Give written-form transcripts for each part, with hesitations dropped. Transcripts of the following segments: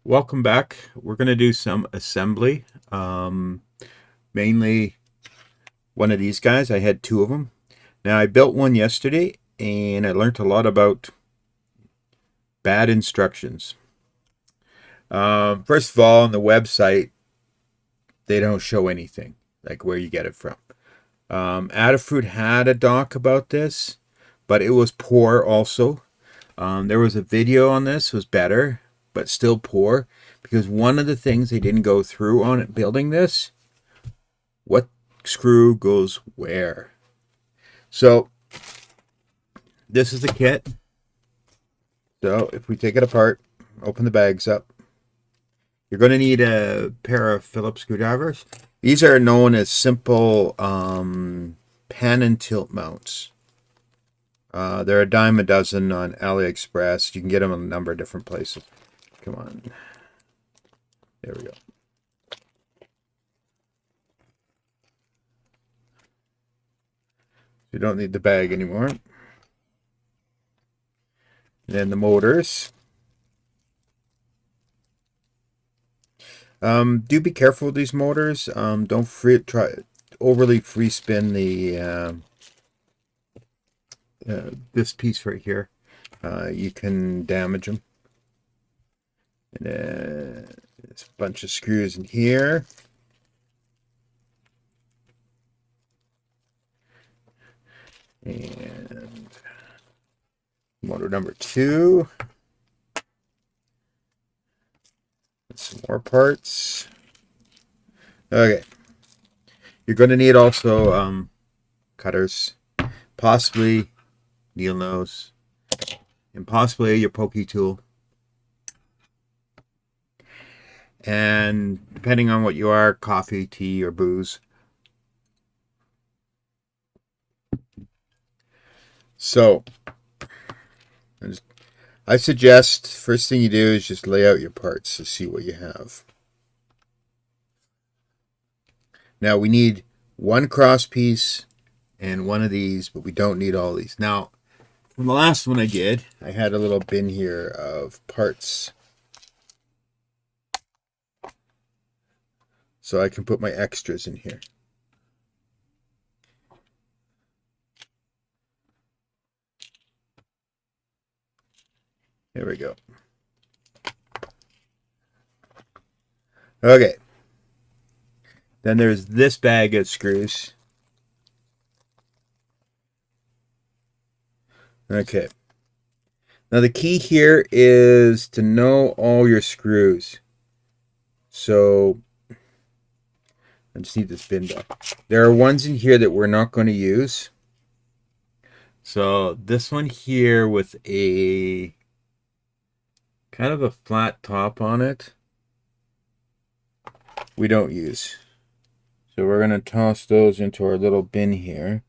Welcome back. We're going to do some assembly. Mainly one of these guys. I had two of them. Now, I built one yesterday and I learned a lot about bad instructions. First of all, on the website, they don't show anything, like where you get it from. Adafruit had a doc about this, but it was poor also. There was a video on this, was better, but still poor, because one of the things they didn't go through on it building this, what screw goes where. So this is the kit. So if we take it apart, open the bags up, you're going to need a pair of Phillips screwdrivers. These are known as simple pan and tilt mounts. They're a dime a dozen on AliExpress. You can get them in a number of different places. Come on. There we go. You don't need the bag anymore. And then the motors. Do be careful with these motors. Don't try overly free spin the this piece right here. You can damage them. And there's a bunch of screws in here. And motor number 2. Some more parts. Okay. You're going to need also cutters, possibly needle nose, and possibly your pokey tool. And depending on what you are, coffee, tea, or booze. So, I suggest first thing you do is just lay out your parts to see what you have. Now we need one cross piece and one of these, but we don't need all these. Now, from the last one I did, I had a little bin here of parts. So I can put my extras in here. There we go. Okay. Then there's this bag of screws. Okay. Now the key here is to know all your screws. So I just need this bin back. There are ones in here that we're not going to use. So this one here with a kind of a flat top on it, we don't use. So we're going to toss those into our little bin here.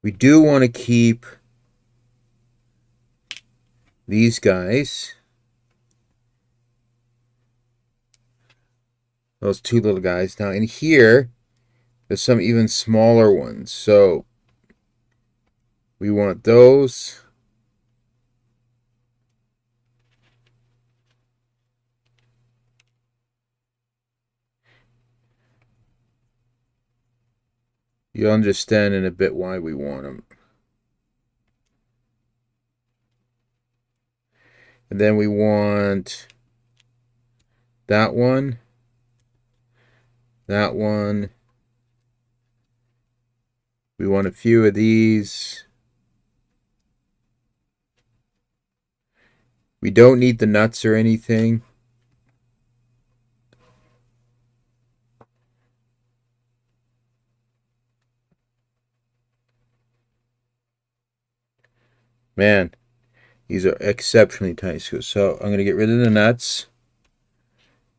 We do want to keep these guys. Those two little guys. Now in here, there's some even smaller ones. So we want those. You'll understand in a bit why we want them. And then we want that one. That one. We want a few of these. We don't need the nuts or anything. Man, these are exceptionally tiny screws. So I'm going to get rid of the nuts.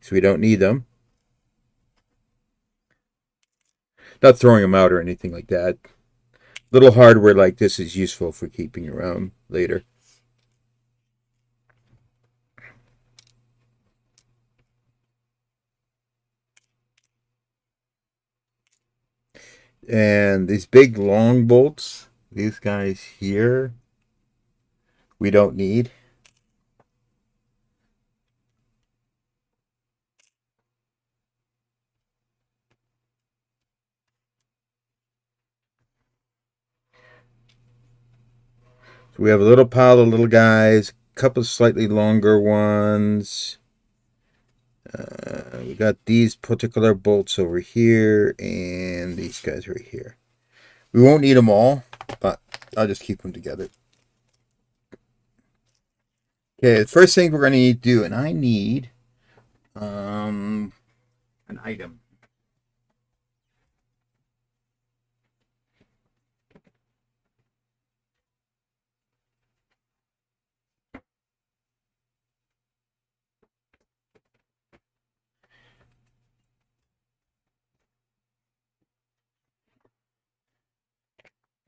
So we don't need them. Not throwing them out or anything like that. Little hardware like this is useful for keeping around later. And these big long bolts, these guys here, we don't need. So we have a little pile of little guys, a couple of slightly longer ones. We got these particular bolts over here and these guys right here. We won't need them all, but I'll just keep them together. Okay, the first thing we're going to need to do, and I need an item.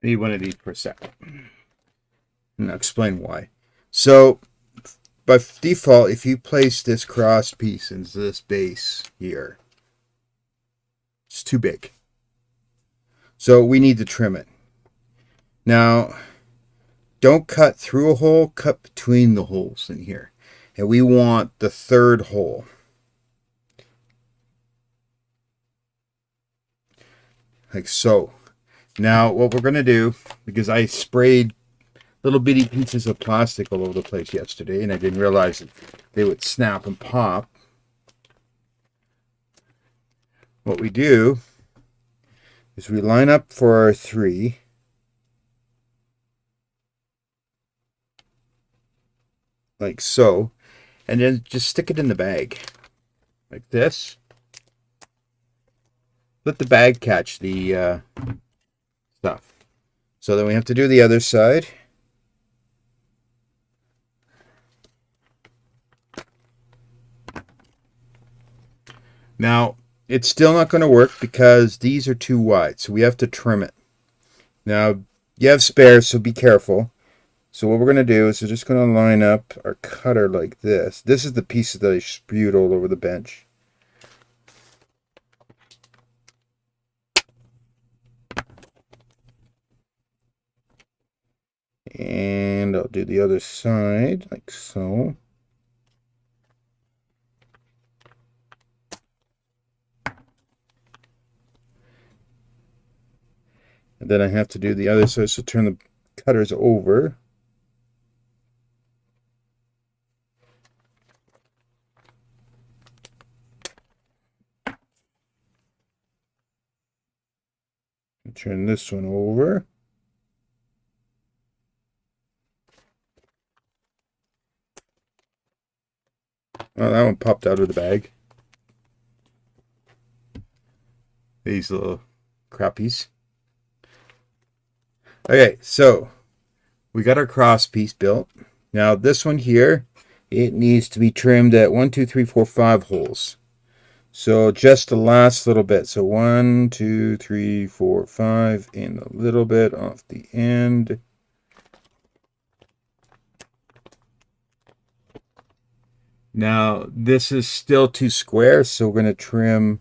I need one of these for a second. And I'll explain why. So, by default, if you place this cross piece into this base here, it's too big. So we need to trim it. Now, don't cut through a hole, cut between the holes in here. And we want the third hole. Like so. Now, what we're going to do, because I sprayed little bitty pieces of plastic all over the place yesterday, and I didn't realize that they would snap and pop. What we do is we line up for our 3. Like so. And then just stick it in the bag. Like this. Let the bag catch the stuff. So then we have to do the other side. Now, it's still not going to work because these are too wide. So we have to trim it. Now, you have spares, so be careful. So what we're going to do is we're just going to line up our cutter like this. This is the pieces that I spewed all over the bench. And I'll do the other side like so. And then I have to do the other side, so turn the cutters over. And turn this one over. Oh, that one popped out of the bag. These little crappies. Okay, so we got our cross piece built. Now this one here, it needs to be trimmed at 1, 2, 3, 4, 5 holes. So just the last little bit. So 1, 2, 3, 4, 5, and a little bit off the end. Now this is still too square, so we're going to trim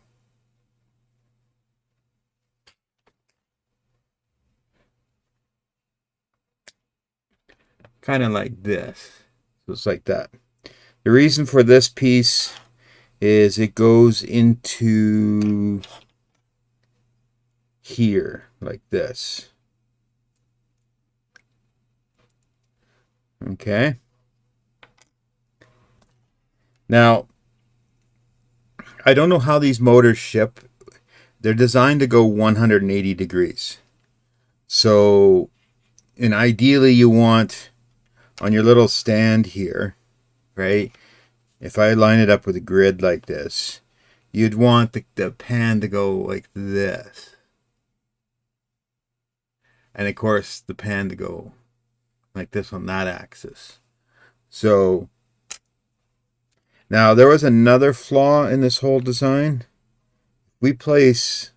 kind of like this. So it's like that. The reason for this piece is it goes into here like this. Okay. Now, I don't know how these motors ship. They're designed to go 180 degrees. So, and ideally you want on your little stand here, right? If I line it up with a grid like this, you'd want the pan to go like this. And of course, the pan to go like this on that axis. So, now there was another flaw in this whole design. We place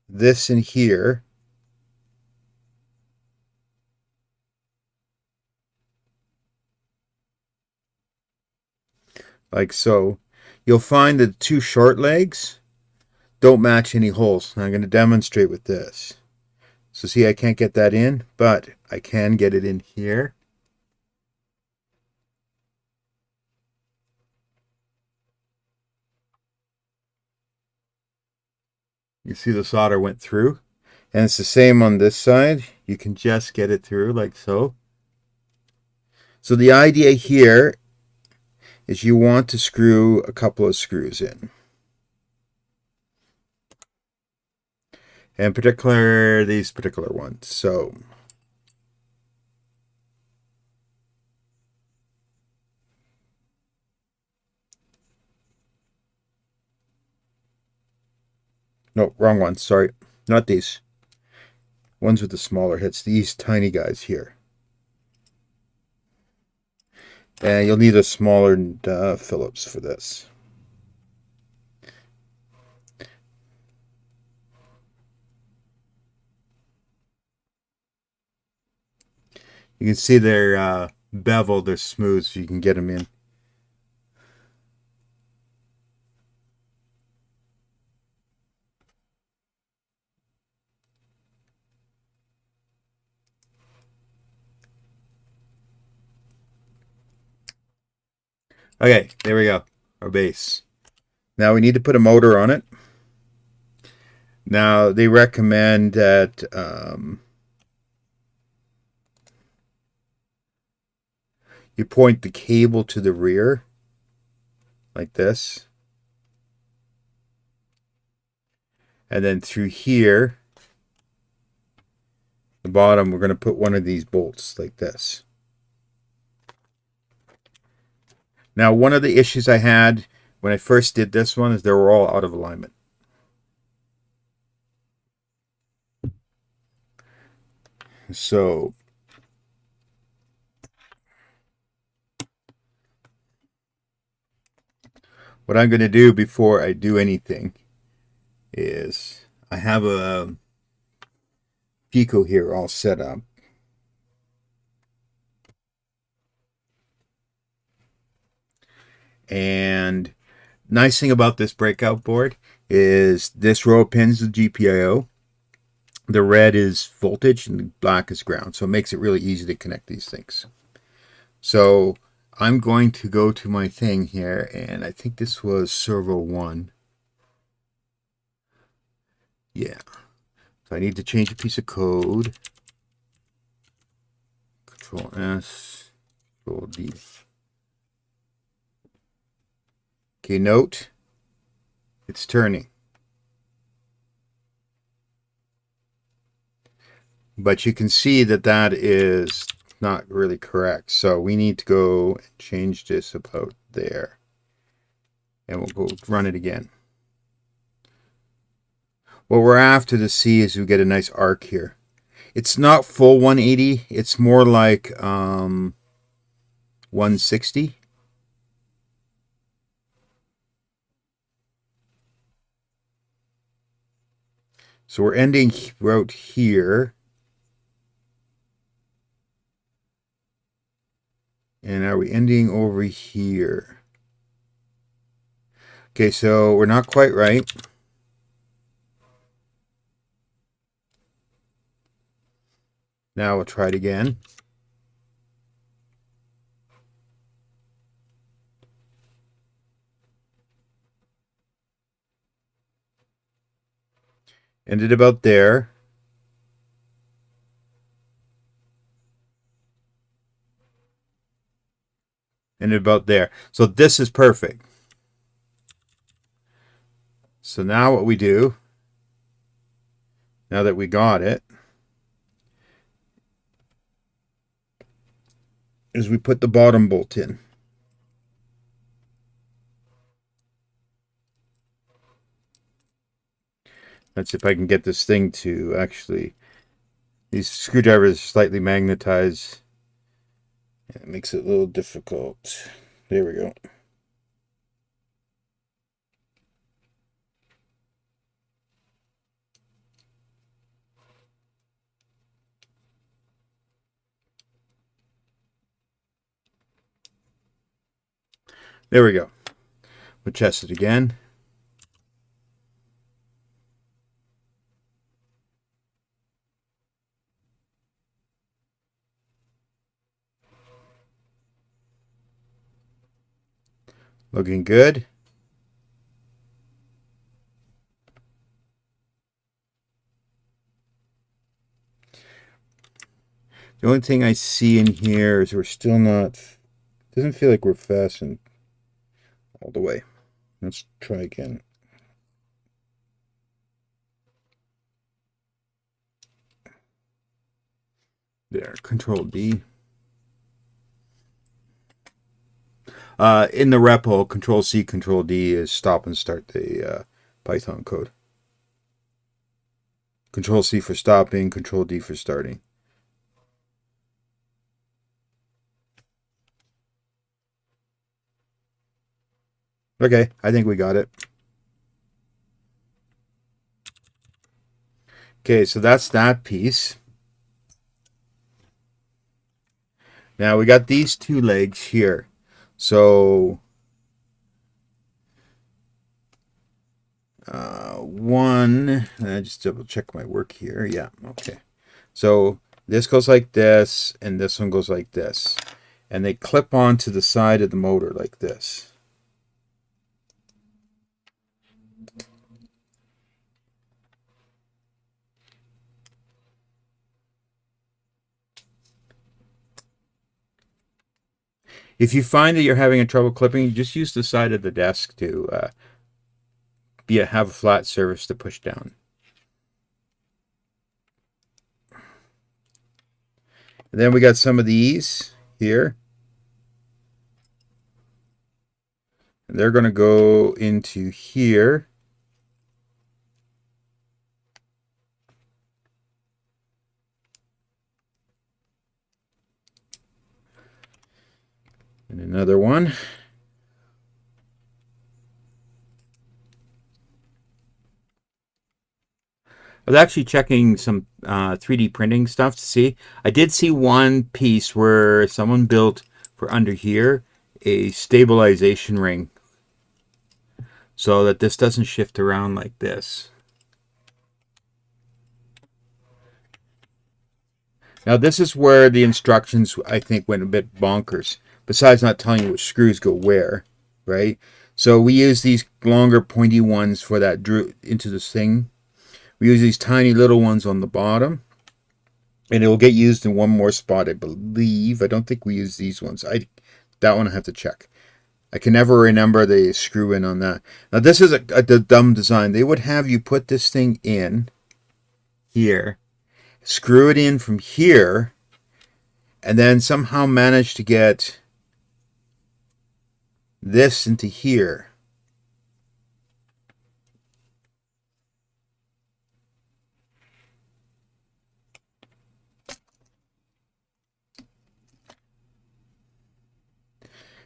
this in here. Like so. You'll find that the 2 short legs don't match any holes. And I'm going to demonstrate with this. So see, I can't get that in, but I can get it in here. You see the solder went through. And it's the same on this side. You can just get it through like so. So the idea here is you want to screw a couple of screws in. In particular, these particular ones. So no, wrong ones. Sorry, not these. Ones with the smaller hits. These tiny guys here. And you'll need a smaller Phillips for this. You can see they're beveled, they're smooth, so you can get them in. Okay, there we go. Our base. Now we need to put a motor on it. Now they recommend that you point the cable to the rear like this. And then through here, the bottom, we're going to put one of these bolts like this. Now, one of the issues I had when I first did this one is they were all out of alignment. So what I'm going to do before I do anything is I have a Pico here all set up. And nice thing about this breakout board is this row of pins is GPIO. The red is voltage and the black is ground. So it makes it really easy to connect these things. So I'm going to go to my thing here, and I think this was servo 1. Yeah. So I need to change a piece of code. Control S, Control D. Okay, note, it's turning. But you can see that that is not really correct. So we need to go and change this about there. And we'll go run it again. What we're after to see is we get a nice arc here. It's not full 180. It's more like 160. So we're ending out here. And are we ending over here? Okay, so we're not quite right. Now we'll try it again. Ended about there. Ended about there. So this is perfect. So now what we do, now that we got it, is we put the bottom bolt in. Let's see if I can get this thing to actually, these screwdrivers are slightly magnetized. It makes it a little difficult. There we go. There we go. We'll test it again. Looking good. The only thing I see in here is we're still not, doesn't feel like we're fastened all the way. Let's try again. There, Control D. In the repo, Control C, Control D is stop and start the Python code. Control C for stopping, Control D for starting. Okay, I think we got it. Okay, so that's that piece. Now we got these two legs here. So one, I just double check my work here. Yeah, okay. So this goes like this, and this one goes like this. And they clip onto the side of the motor like this. If you find that you're having a trouble clipping, you just use the side of the desk to have a flat surface to push down. And then we got some of these here. And they're going to go into here. And another one. I was actually checking some 3D printing stuff to see. I did see one piece where someone built for under here a stabilization ring so that this doesn't shift around like this. Now this is where the instructions, I think, went a bit bonkers. Besides not telling you which screws go where, right? So we use these longer pointy ones for that into this thing. We use these tiny little ones on the bottom. And it will get used in one more spot, I believe. I don't think we use these ones. That one I have to check. I can never remember the screw in on that. Now this is a dumb design. They would have you put this thing in here, screw it in from here, and then somehow manage to get this into here.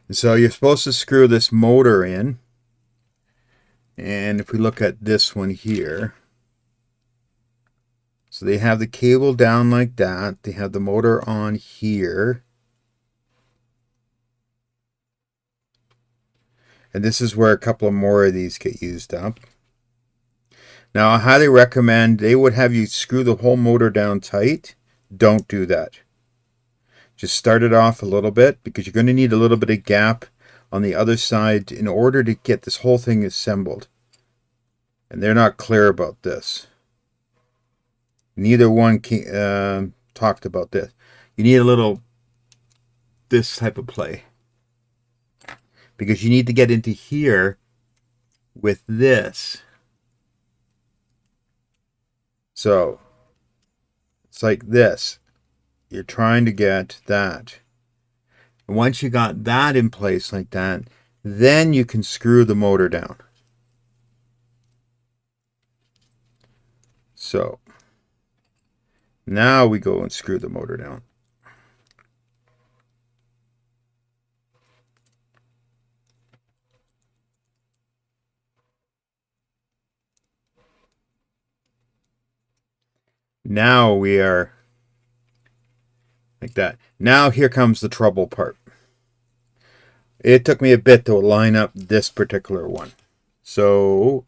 And so you're supposed to screw this motor in. And if we look at this one here, so they have the cable down like that. They have the motor on here. And this is where a couple of more of these get used up. Now, I highly recommend, they would have you screw the whole motor down tight. Don't do that. Just start it off a little bit because you're going to need a little bit of gap on the other side in order to get this whole thing assembled. And they're not clear about this. Neither one talked about this. You need a little, this type of play. Because you need to get into here with this. So, it's like this. You're trying to get that. And once you got that in place like that, then you can screw the motor down. So, now we go and screw the motor down. Now we are like that. Now here comes the trouble part. It took me a bit to line up this particular one. So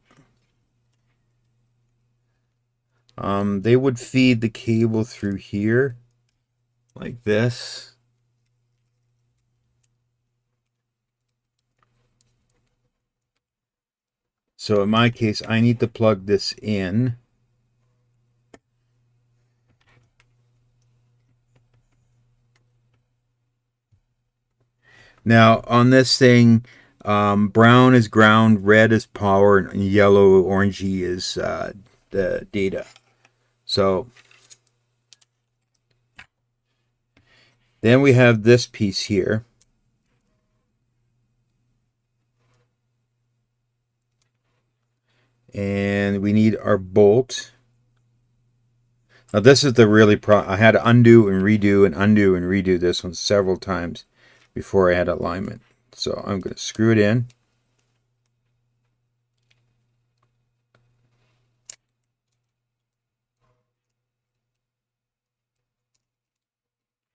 they would feed the cable through here like this. So in my case, I need to plug this in. Now on this thing, brown is ground, red is power, and yellow, orangey is the data. So then we have this piece here. And we need our bolt. Now this is the really I had to undo and redo this one several times before I had alignment. So I'm going to screw it in.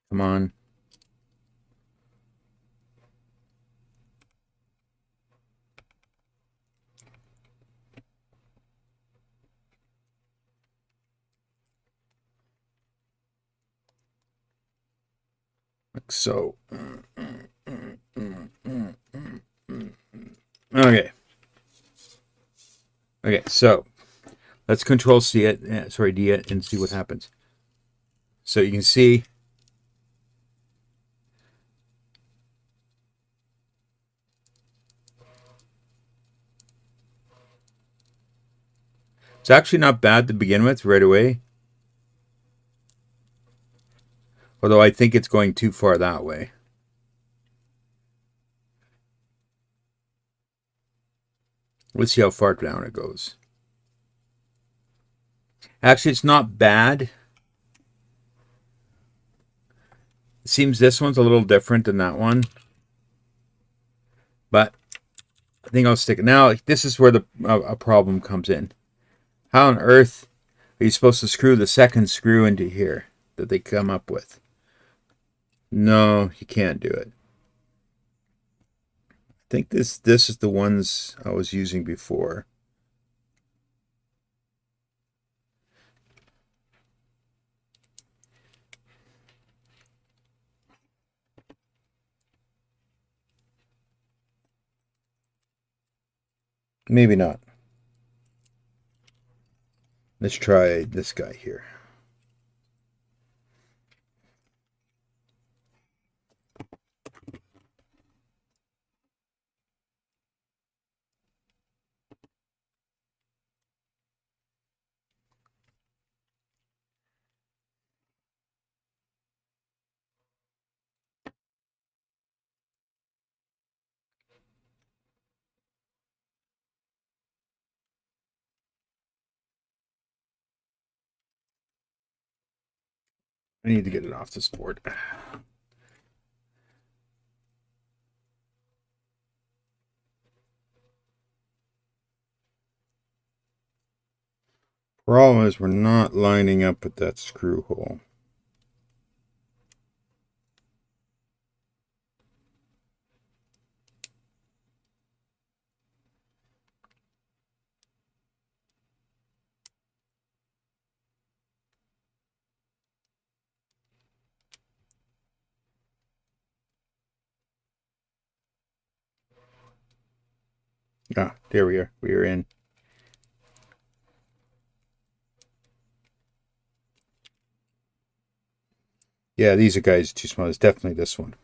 Come on. Like so. Okay. Okay, so let's control C it, sorry, D it, and see what happens. So you can see it's actually not bad to begin with right away. Although I think it's going too far that way. Let's see how far down it goes. Actually, it's not bad. It seems this one's a little different than that one. But I think I'll stick it. Now, this is where a problem comes in. How on earth are you supposed to screw the second screw into here that they come up with? No, you can't do it. I think this is the ones I was using before. Maybe not. Let's try this guy here. I need to get it off this board. Problem is we're not lining up with that screw hole. Ah, there we are. We are in. Yeah, these are guys too small. It's definitely this one.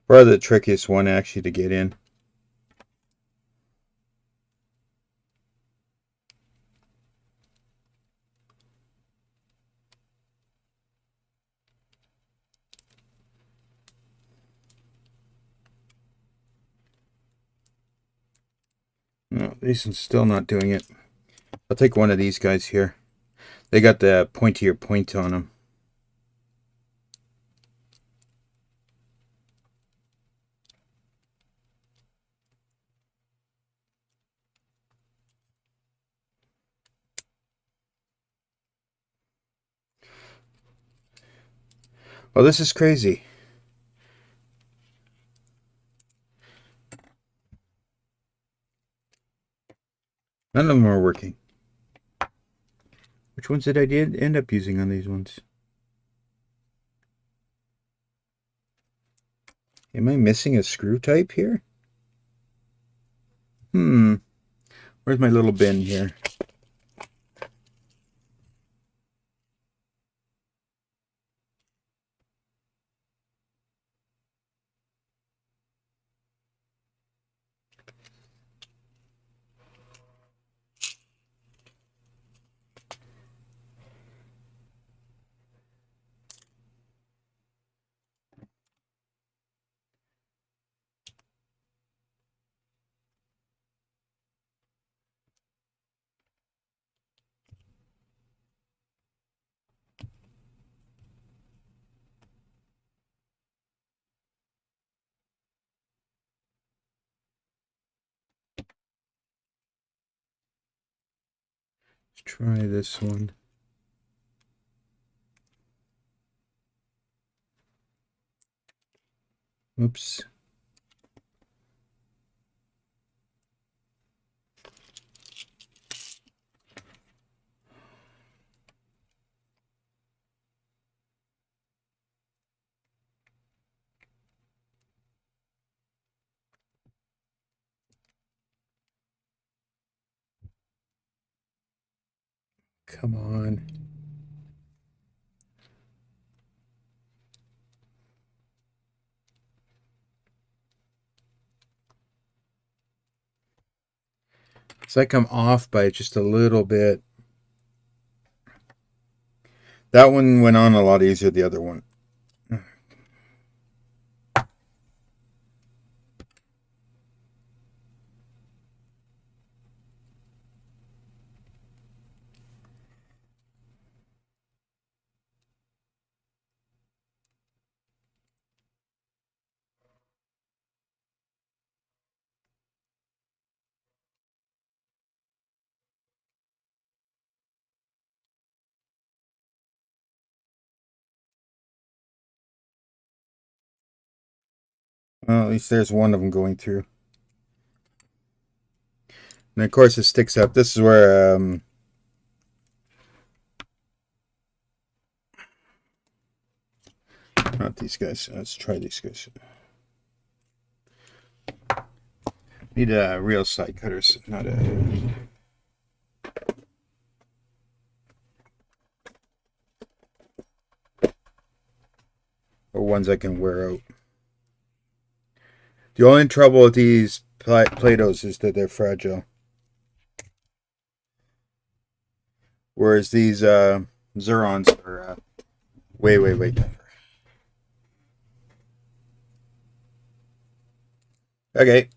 Probably the trickiest one actually to get in. No, this one's still not doing it. I'll take one of these guys here. They got the pointier point on them. Oh, this is crazy. None of them are working. Which ones did I end up using on these ones? Am I missing a screw type here? Where's my little bin here? Let's try this one. Oops. Come on. It's like I'm off by just a little bit. That one went on a lot easier, the other one. Well, at least there's one of them going through. And of course it sticks up. This is where not these guys. Let's try these guys. Need real side cutters, not a. Or ones I can wear out. The only trouble with these Play-Dohs is that they're fragile. Whereas these Zurons are way, way, way tougher. Okay.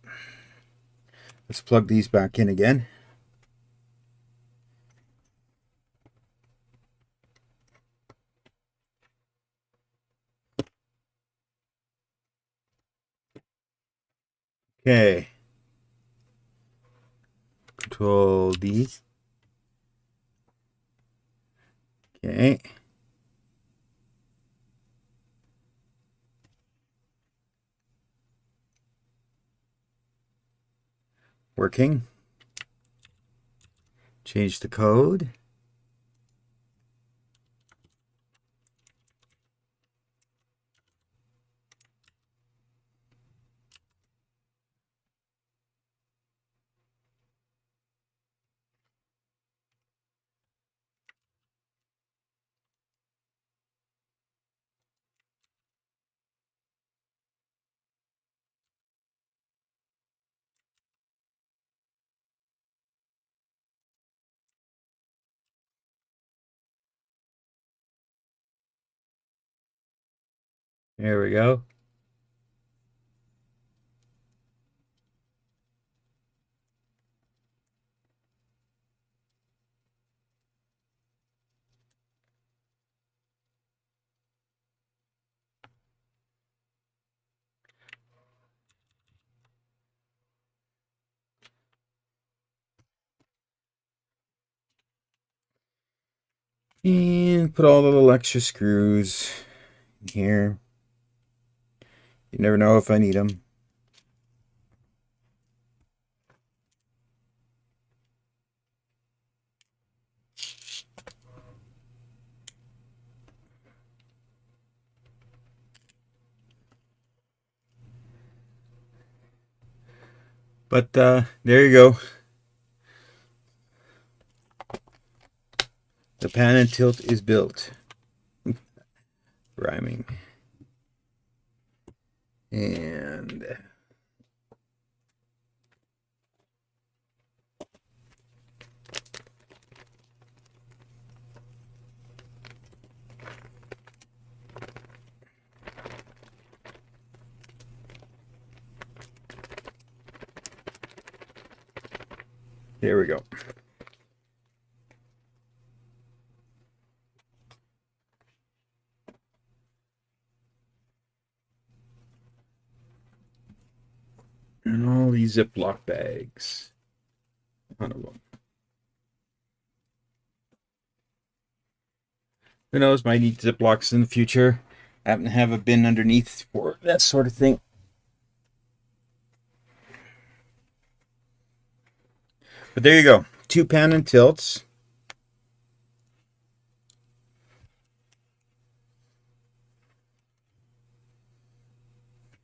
Let's plug these back in again. Okay. Control D. Okay. Working. Change the code. There we go. And put all the little extra screws in here. You never know if I need them. But there you go. The pan and tilt is built. Rhyming. And there we go. And all these Ziploc bags. A ton of them. Who knows, might need Ziplocs in the future. I happen to have a bin underneath for that sort of thing. But there you go. 2 pan and tilts.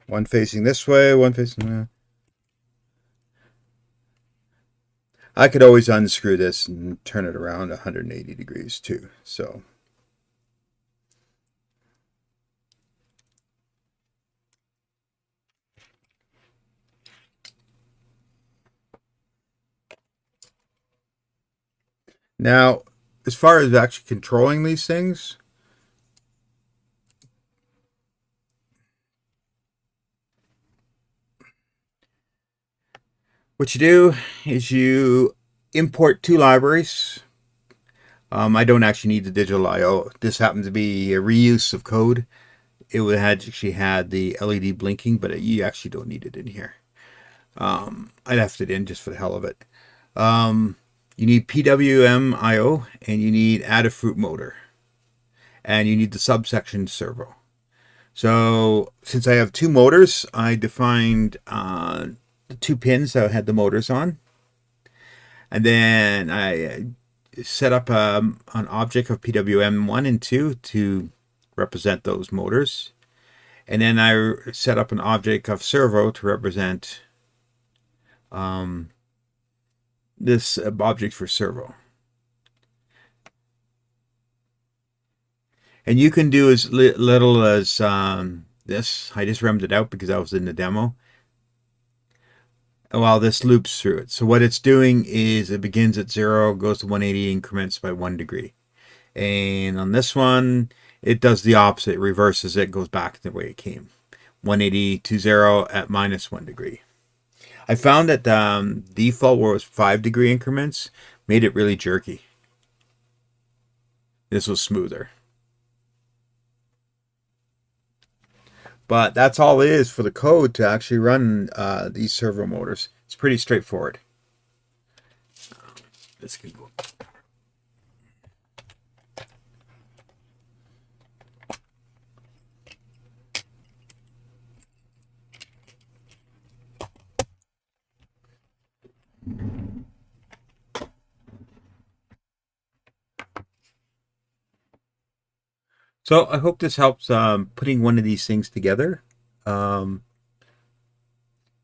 One facing this way, one facing that. I could always unscrew this and turn it around 180 degrees too. So now, as far as actually controlling these things, what you do is you import 2 libraries. I don't actually need the digital I/O. This happens to be a reuse of code. It would have actually had the LED blinking, but you actually don't need it in here. I left it in just for the hell of it. You need PWM I/O, and you need Adafruit motor, and you need the subsection servo. So since I have 2 motors, I defined the 2 pins that I had the motors on, and then I set up an object of PWM 1 and 2 to represent those motors. And then I set up an object of servo to represent this object for servo. And you can do as little as this. I just remmed it out because I was in the demo. While this loops through it. So what it's doing is it begins at 0, goes to 180, increments by 1 degree. And on this one, it does the opposite. It reverses it, goes back the way it came. 180 to 0 at minus 1 degree. I found that default, where it was 5 degree increments, made it really jerky. This was smoother. But that's all it is for the code to actually run these servo motors. It's pretty straightforward. This can go. So I hope this helps putting one of these things together. Um,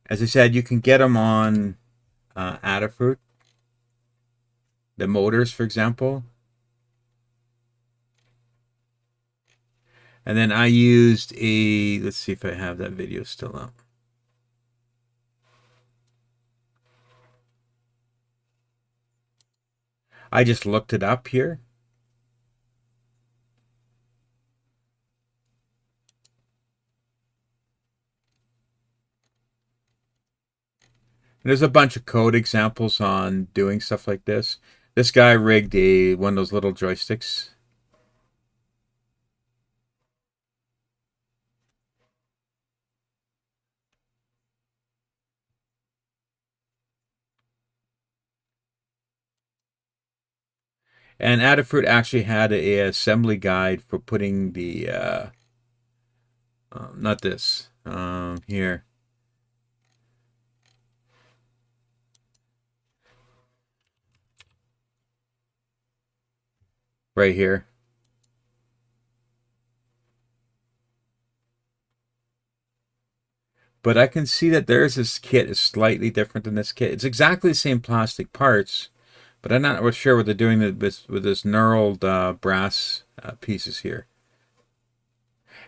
as I said, you can get them on Adafruit. The motors, for example. And then I used let's see if I have that video still up. I just looked it up here. There's a bunch of code examples on doing stuff like this. This guy rigged one of those little joysticks. And Adafruit actually had a assembly guide for putting the, not this, here. Right here. But I can see that this kit is slightly different than this kit. It's exactly the same plastic parts, but I'm not sure what they're doing with this knurled brass pieces here.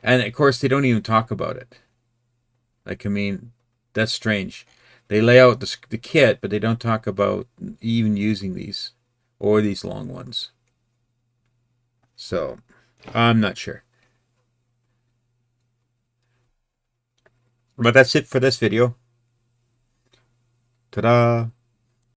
And of course, they don't even talk about it. Like, I mean, that's strange. They lay out the kit, but they don't talk about even using these or these long ones. So, I'm not sure. But that's it for this video. Ta-da!